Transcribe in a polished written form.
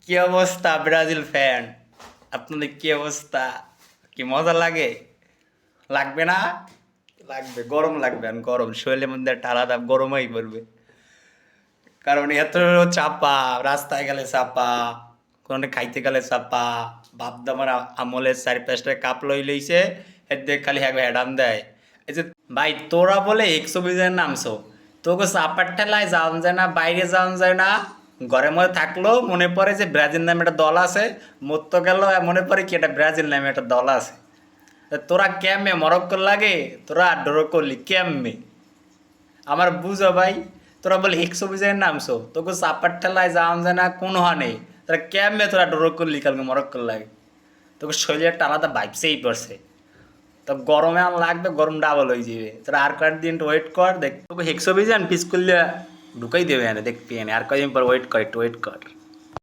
কি অবস্থা Brazil fan? আপনাদের কি অবস্থা? কি মজা লাগে? লাগবে না? লাগবে, গরম লাগবে। আর গরম শরীরের মধ্যে একটা আলাদা গরমই পড়বে। কারণ এত চাপা, রাস্তায় গেলে চাপা, কোনো খাইতে গেলে চাপা। বাপ দামার আমলের চারি পাঁচটা কাপ লই লইছে, এর খালি হ্যাঁ হ্যাডাম দেয়। এই যে ভাই, তোরা বলে 120 নামছো, তোকে চাপার ঠেলায় যাওয়া যায় না, বাইরে যাওয়া যায় না। ঘরের মধ্যে থাকলেও মনে পড়ে যে ব্রাজিল নামে একটা দল আছে, মরতো গেল মনে পড়ে কি এটা ব্রাজিল নামে একটা দল আছে। তা তোরা কেমনে মরক্কো লাগে, তোরা ড্র করলি কেমনে? আমার বুঝো ভাই, তোরা বলে 120 নামছো, তোকে চাপার ঠেলায় যাওয়া যায় না, কোনো নেই। তোরা কেমনে তোরা ড্র করলি কালকে মরক্কোর লাগে? তোকে শরীরে একটা আলাদা ভাইবসেই পড়ছে। তো গরমে আমার লাগবে, গরম ডাবল হয়ে যাবে। তোরা আর কয়েকদিন ওয়েট কর, দেখ তোকে 120 পিস করলে ঢুকাই দেবে, দেখবি আর কয়েকদিন পর ওয়েট কর, একটু ওয়েট কর।